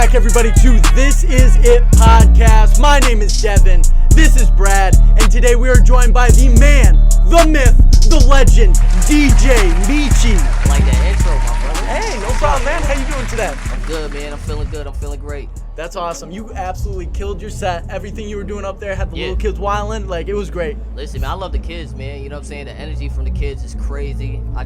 back, everybody, to This Is It podcast. My name is Devin. This is Brad. And today we are joined by the man, the myth, the legend, DJ Meechie. I like that intro, my brother. Hey, no problem, man. How you doing today? I'm good, man. I'm feeling good. I'm feeling great. That's awesome. You absolutely killed your set. Everything you were doing up there had the Yeah. little kids wilding. Like, it was great. Listen, man, I love the kids, man. You know what I'm saying? The energy from the kids is crazy. I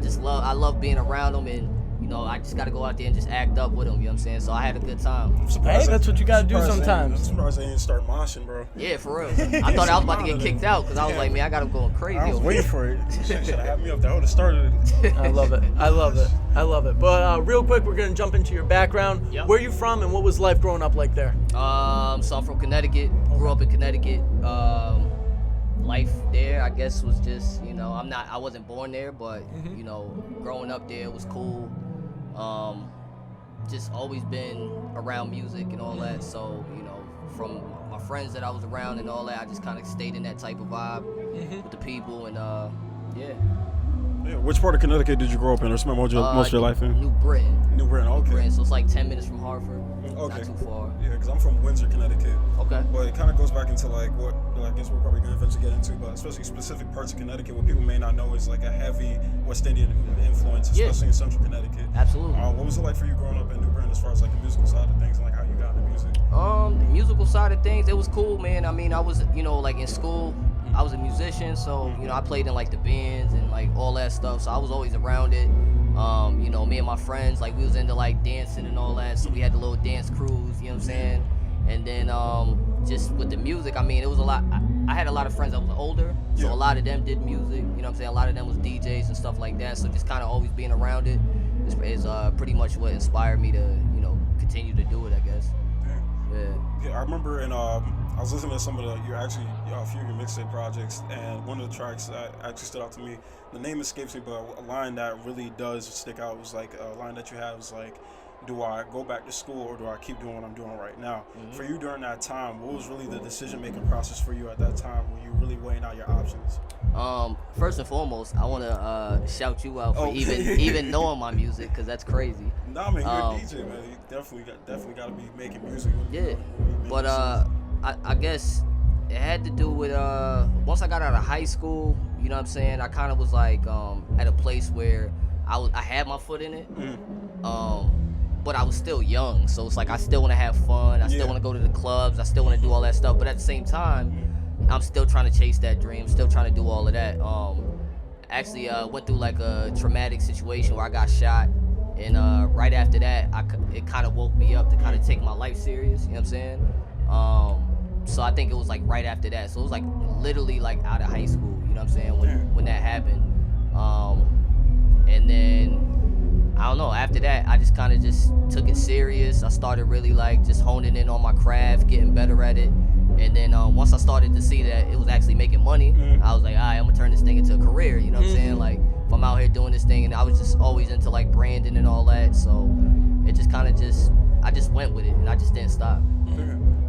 love being around them, and you know, I just got to go out there and just act up with them, you know what I'm saying? So I had a good time. Hey, that's what you got to do sometimes. I'm surprised they didn't start moshing, bro. Yeah, for real. I thought I was about to get kicked out because I was like, man, I got them going crazy. I was over waiting here. for it. Should have had me up there. I would have started it. I love it. I love it. I love it. But real quick, we're going to jump into your background. Yep. Where are you from and what was life growing up like there? So I'm from Connecticut. Grew up in Connecticut. Life there, I guess, was just, you know, I wasn't born there, but, you know, growing up there was cool. Just always been around music and all that, so, you know, from my friends that I was around and all that, I just kind of stayed in that type of vibe with the people, and yeah. Yeah, which part of Connecticut did you grow up in or spend most of your life in? New Britain. New Britain, okay. Britain, so it's like 10 minutes from Hartford. Okay. Not too far. Yeah, because I'm from Windsor, Connecticut. Okay. But it kind of goes back into like what I guess we're probably going to eventually get into, but especially specific parts of Connecticut, what people may not know is like a heavy West Indian influence, especially in Central Connecticut. Absolutely. What was it like for you growing up in New Britain as far as like the musical side of things and like how you got into music? The musical side of things, it was cool, man. I mean, I was, you know, like in school, I was a musician, so, you know, I played in like the bands and like all that stuff, so I was always around it. You know, me and my friends, like we was into like dancing and all that, so we had the little dance crews, you know what I'm saying? And then just with the music, I mean, it was a lot. I had a lot of friends that was older, so a lot of them did music, you know what I'm saying? A lot of them was DJs and stuff like that, so just kind of always being around it is pretty much what inspired me to, you know, continue to do it, I guess. Yeah, I remember I was listening to some of a few of your mixtape projects, and one of the tracks that actually stood out to me, the name escapes me, but a line that really does stick out was like a line that you had was like, do I go back to school or do I keep doing what I'm doing right now? For you during that time, what was really the decision-making process for you at that time? Were you really weighing out your options? First and foremost, I want to shout you out for even knowing my music, because that's crazy. Nah, man, you're a DJ, man. You definitely got to be making music. Yeah, but I guess it had to do with once I got out of high school, you know what I'm saying, I kind of was like at a place where I had my foot in it, but I was still young, so it's like I still want to have fun, I still want to go to the clubs, I still want to do all that stuff, but at the same time, I'm still trying to chase that dream, still trying to do all of that. Actually went through like a traumatic situation where I got shot, and right after that, it kind of woke me up to kind of take my life serious, you know what I'm saying? So I think it was like right after that, so it was like literally like out of high school, you know what I'm saying, when that happened. And then I don't know, after that, I just kind of just took it serious. I started really like just honing in on my craft, getting better at it. And then once I started to see that it was actually making money, I was like, all right, I'm gonna turn this thing into a career, you know what I'm saying? Like, if I'm out here doing this thing, and I was just always into like branding and all that, so it just kind of I just went with it, and I just didn't stop.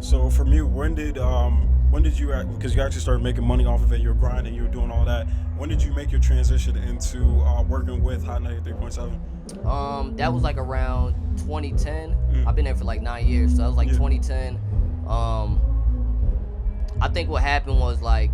So from you, when did you, because you actually started making money off of it, you were grinding, you were doing all that, when did you make your transition into working with Hot 93.7? That was like around 2010. I've been there for like 9 years, so that was like 2010. I think what happened was like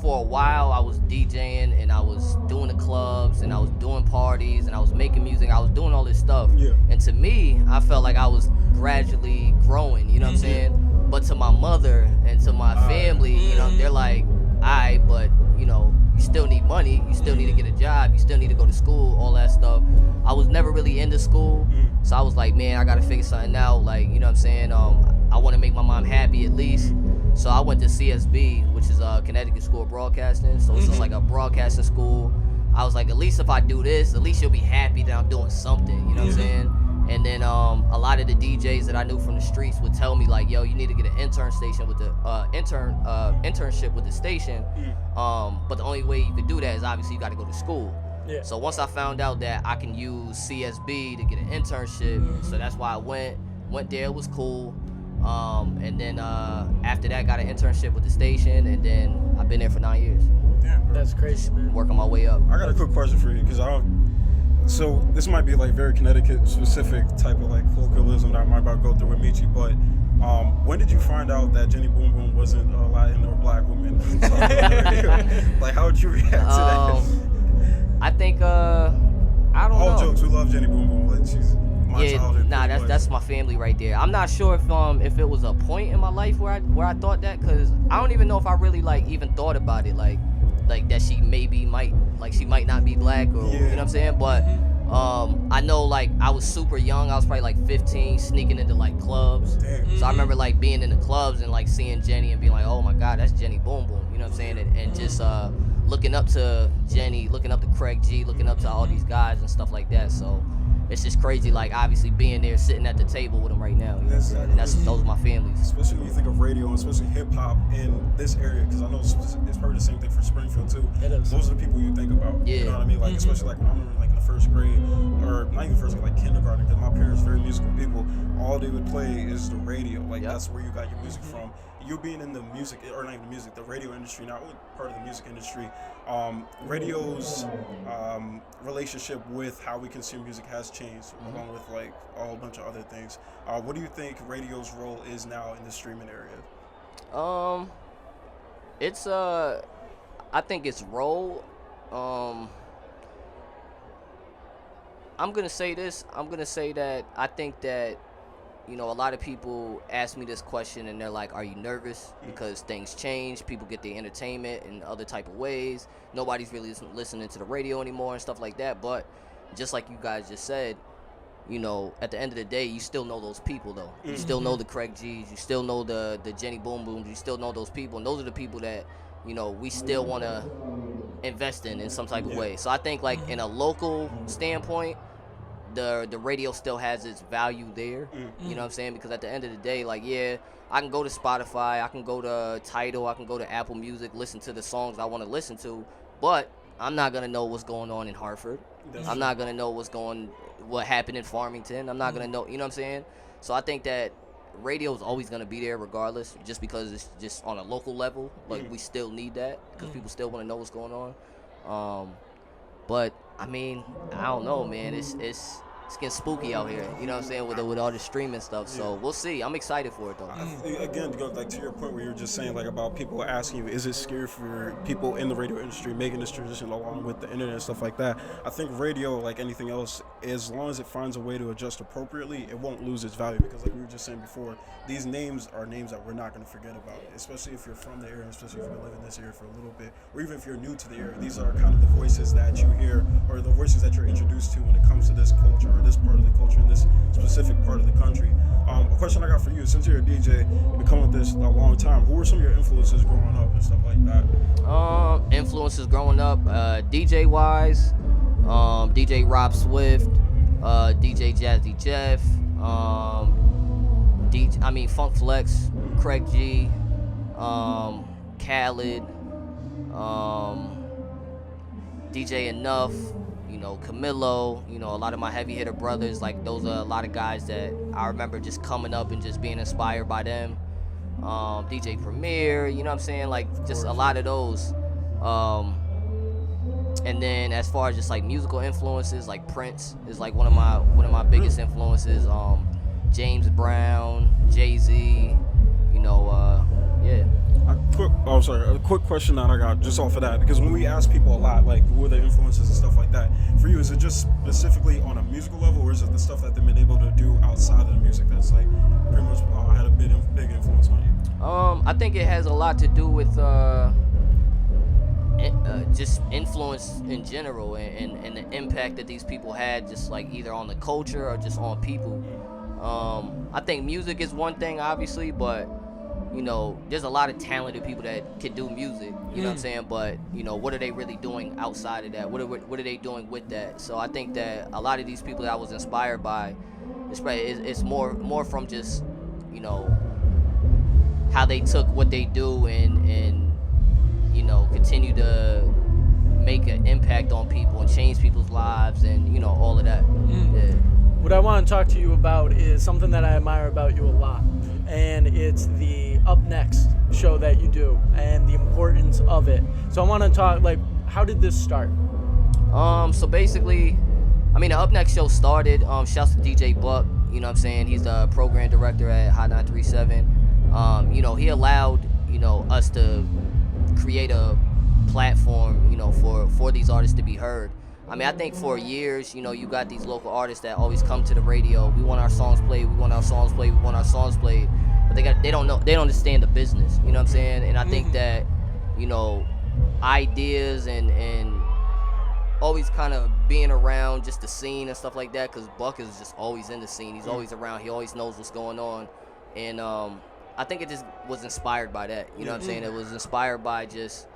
for a while I was DJing and I was doing the clubs and I was doing parties and I was making music, I was doing all this stuff. And to me, I felt like I was gradually growing, you know what I'm saying? But to my mother and to my family, you know, they're like, alright, but you know, you still need money, you still need to get a job, you still need to go to school, all that stuff. I was never really into school, so I was like, man, I gotta figure something out, like, you know what I'm saying? I wanna make my mom happy at least. So I went to CSB, which is Connecticut School of Broadcasting, so it's just like a broadcasting school. I was like, at least if I do this, at least you'll be happy that I'm doing something, you know what I'm saying? And then a lot of the DJs that I knew from the streets would tell me like, yo, you need to get an internship with the station. But the only way you could do that is obviously you got to go to school. So once I found out that I can use CSB to get an internship, so that's why I went there. It was cool. And then after that, got an internship with the station, and then I've been there for 9 years. Damn, bro. That's crazy, man. Working my way up. I got a quick question for you, because So this might be like very Connecticut specific type of like colloquialism that I might about to go through with Meechie, but when did you find out that Jenny Boom Boom wasn't a Latin or black woman? Like, how would you react to that? I think I don't know. All jokes, we love Jenny Boom Boom. Like, she's my childhood. Nah, that's my family right there. I'm not sure if it was a point in my life where I thought that, cause I don't even know if I really like even thought about it, like that she might not be black, or you know what I'm saying. But I know like I was super young. I was probably like 15, sneaking into like clubs. So I remember like being in the clubs and like seeing Jenny and being like, oh my God, that's Jenny Boom Boom. You know what I'm saying? And just looking up to Jenny, looking up to Craig G, looking up to all these guys and stuff like that. So it's just crazy, like obviously being there, sitting at the table with them right now. You know? And those are my families. Especially when you think of radio, and especially hip hop in this area, because I know it's probably the same thing for Springfield too. It is. Those are the people you think about. Yeah. You know what I mean? Like especially like when I remember like in the first grade, or not even first grade, like kindergarten, because my parents were very musical people. All they would play is the radio. Like that's where you got your music from. You being in the music, or not even the music, the radio industry, not really part of the music industry, radio's relationship with how we consume music has changed, along with like a whole bunch of other things. What do you think radio's role is now in the streaming area? It's I think its role, I'm gonna say this. I'm gonna say that I think that, you know, a lot of people ask me this question and they're like, are you nervous? Because things change, people get their entertainment in other type of ways. Nobody's really listening to the radio anymore and stuff like that. But just like you guys just said, you know, at the end of the day, you still know those people though. You still know the Craig G's, you still know the Jenny Boom Booms, you still know those people. And those are the people that, you know, we still want to invest in some type of way. So I think like in a local standpoint, the radio still has its value there, you know what I'm saying? Because at the end of the day, like, yeah, I can go to Spotify, I can go to Tidal, I can go to Apple Music, listen to the songs I want to listen to, but I'm not going to know what's going on in Hartford. I'm not going to know what happened in Farmington. I'm not going to know, you know what I'm saying? So I think that radio is always going to be there regardless, just because it's just on a local level. Like, we still need that because people still want to know what's going on. But, I mean, I don't know, man. It's getting spooky out here, you know what I'm saying, with all this streaming stuff. So we'll see. I'm excited for it, though. Again, to go like to your point where you were just saying like about people asking you, is it scary for people in the radio industry making this transition along with the internet and stuff like that? I think radio, like anything else, as long as it finds a way to adjust appropriately, it won't lose its value, because like we were just saying before, these names are names that we're not going to forget about, especially if you're from the area, especially if you've been living in this area for a little bit, or even if you're new to the area. These are kind of the voices that you hear, or the voices that you're introduced to when it comes to this culture, or this part of the culture in this specific part of the country. A question I got for you, since you're a DJ, you've been coming with this a long time, who were some of your influences growing up and stuff like that? Influences growing up, DJ wise, DJ Rob Swift, DJ Jazzy Jeff, Funk Flex, Craig G, Khaled, DJ Enough, you know, Camilo, you know, a lot of my Heavy Hitter brothers, like those are a lot of guys that I remember just coming up and just being inspired by them. DJ Premier, you know what I'm saying, like just a lot of those. And then as far as just like musical influences, like Prince is like one of my biggest influences. James Brown, Jay-Z, you know, yeah. A quick question that I got just off of that, because when we ask people a lot, like, who are their influences and stuff like that, for you, is it just specifically on a musical level, or is it the stuff that they've been able to do outside of the music that's, like, pretty much had a big influence on you? I think it has a lot to do with just influence in general, and the impact that these people had, just, like, either on the culture or just on people. I think music is one thing, obviously, but you know, there's a lot of talented people that can do music, you know what I'm saying? But, you know, what are they really doing outside of that? What are they doing with that? So I think that a lot of these people that I was inspired by, it's more from just, you know, how they took what they do and you know, continue to make an impact on people and change people's lives and, you know, all of that. Yeah. What I want to talk to you about is something that I admire about you a lot, and it's the Up Next show that you do and the importance of it. So I want to talk, like, how did this start? So basically, I mean, the Up Next show started. Shouts to DJ Buck. You know what I'm saying? He's the program director at Hot 937. You know, he allowed, you know, us to create a platform, you know, for these artists to be heard. I mean, I think for years, you know, you got these local artists that always come to the radio. We want our songs played. We want our songs played. We want our songs played. But they don't understand the business. You know what I'm saying? And I think that, you know, ideas and always kind of being around just the scene and stuff like that, because Buck is just always in the scene. He's always around. He always knows what's going on. And I think it just was inspired by that. You know what I'm saying? It was inspired by just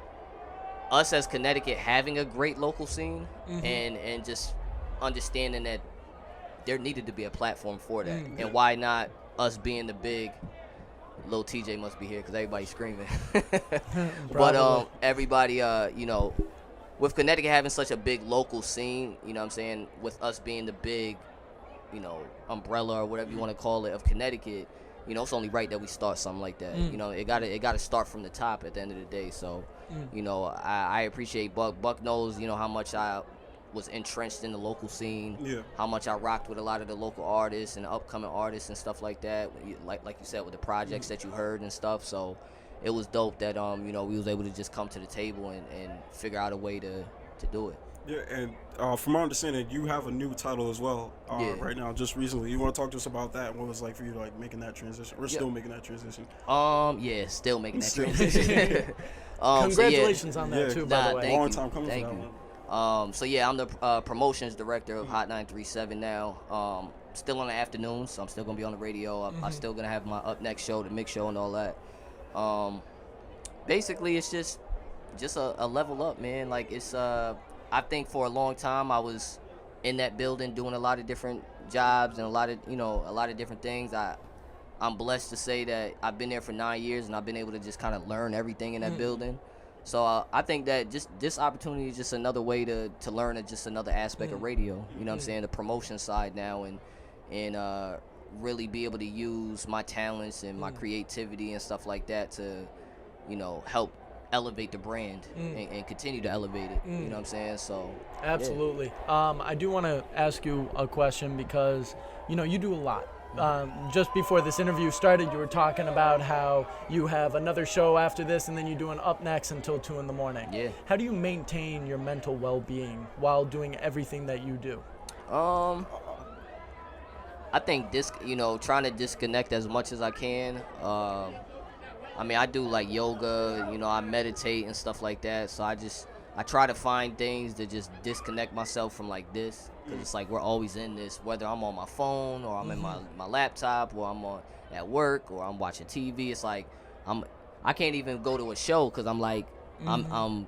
us as Connecticut having a great local scene and just understanding that there needed to be a platform for that. And why not us being the big, Lil TJ must be here because everybody's screaming. But everybody, you know, with Connecticut having such a big local scene, you know what I'm saying, with us being the big, you know, umbrella or whatever you want to call it of Connecticut, you know, it's only right that we start something like that. You know, it gotta start from the top at the end of the day. So, you know, I appreciate Buck. Buck knows, you know, how much I was entrenched in the local scene, how much I rocked with a lot of the local artists and upcoming artists and stuff like that. Like you said, with the projects that you heard and stuff. So it was dope that you know, we was able to just come to the table and figure out a way to do it. Yeah, and from my understanding, you have a new title as well right now, just recently. You want to talk to us about that? What it was like for you, like making that transition? We're still making that transition. Yeah, still making that transition. Congratulations on that too, by the way. Long time coming for that one. So yeah, I'm the promotions director of Hot 937 now. Still on the afternoons, so I'm still gonna be on the radio. I'm still gonna have my Up Next show, the mix show, and all that. Basically, it's just a level up, man. Like it's I think for a long time I was in that building doing a lot of different jobs and a lot of different things. I'm blessed to say that I've been there for 9 years and I've been able to just kind of learn everything in that building. So I think that just this opportunity is just another way to learn just another aspect of radio. You know what I'm saying? The promotion side now and really be able to use my talents and my creativity and stuff like that to, you know, help elevate the brand and continue to elevate it. You know what I'm saying? So absolutely. I do want to ask you a question because, you know, you do a lot. Just before this interview started, you were talking about how you have another show after this and then you do an Up Next until 2 a.m. Yeah. How do you maintain your mental well-being while doing everything that you do? I think trying to disconnect as much as I can. I mean, I do like yoga, you know, I meditate and stuff like that. So I try to find things to just disconnect myself from like this. Because it's like we're always in this, whether I'm on my phone or I'm in my laptop or I'm at work or I'm watching TV. It's like I can't even go to a show because I'm like, I'm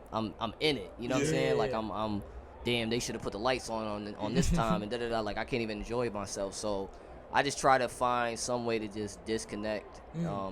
in it. You know what I'm saying? Like I'm damn, they should have put the lights on this time and da-da-da. Like I can't even enjoy myself. So I just try to find some way to just disconnect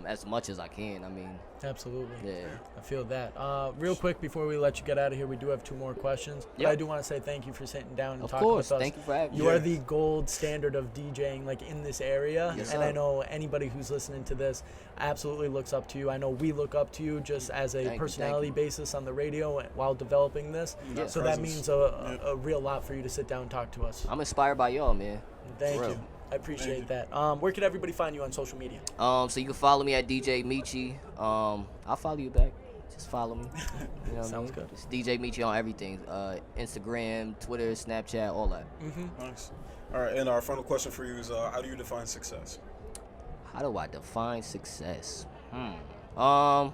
as much as I can. I mean, absolutely. Yeah. I feel that. Real quick before we let you get out of here, we do have 2 more questions. But I do want to say thank you for sitting down and talking with us. Of course. Thank you for having me. You are the gold standard of DJing like in this area. Yes, and sir. I know anybody who's listening to this absolutely looks up to you. I know we look up to you just as a personality basis on the radio while developing this. Yeah. So that means a real lot for you to sit down and talk to us. I'm inspired by y'all, man. Thank you. I appreciate that. Where can everybody find you on social media? So you can follow me at DJ Meechie. I'll follow you back. Just follow me. You know Sounds good. It's DJ Meechie on everything. Instagram, Twitter, Snapchat, all that. Nice. All right, and our final question for you is, how do you define success? How do I define success? I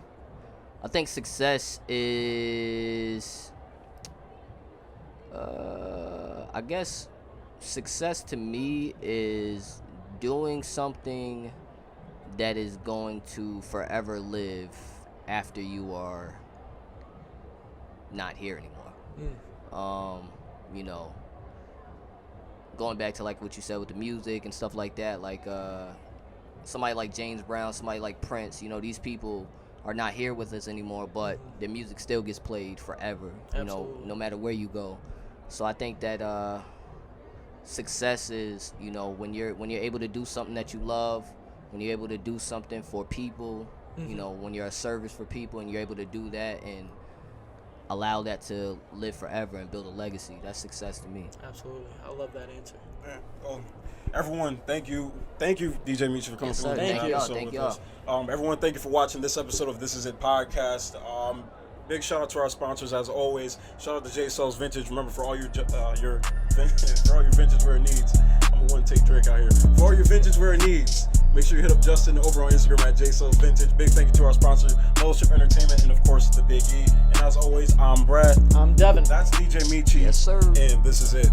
think success is, I guess success to me is doing something that is going to forever live after you are not here anymore. You know, going back to like what you said with the music and stuff like that, like somebody like James Brown, somebody like Prince, you know, these people are not here with us anymore, but their music still gets played forever, you know, no matter where you go. So I think that success is, you know, when you're able to do something that you love, when you're able to do something for people, you know, when you're a service for people and you're able to do that and allow that to live forever and build a legacy. That's success to me. Absolutely. I love that answer. Yeah. Well, everyone, thank you, DJ Meechie, for coming Yes, through. sir. and Thank doing you. the episode Thank with y'all. us. Everyone, thank you for watching this episode of This Is It podcast. Big shout out to our sponsors as always. Shout out to J Soul's Vintage. Remember, for all your vintage wear needs, I'm a one-take Drake out here. For all your vintage wear needs, make sure you hit up Justin over on Instagram at J Soul's Vintage. Big thank you to our sponsor, Fellowship Entertainment, and of course the Big E. And as always, I'm Brad. I'm Devin. That's DJ Meechie. Yes, sir. And this is it.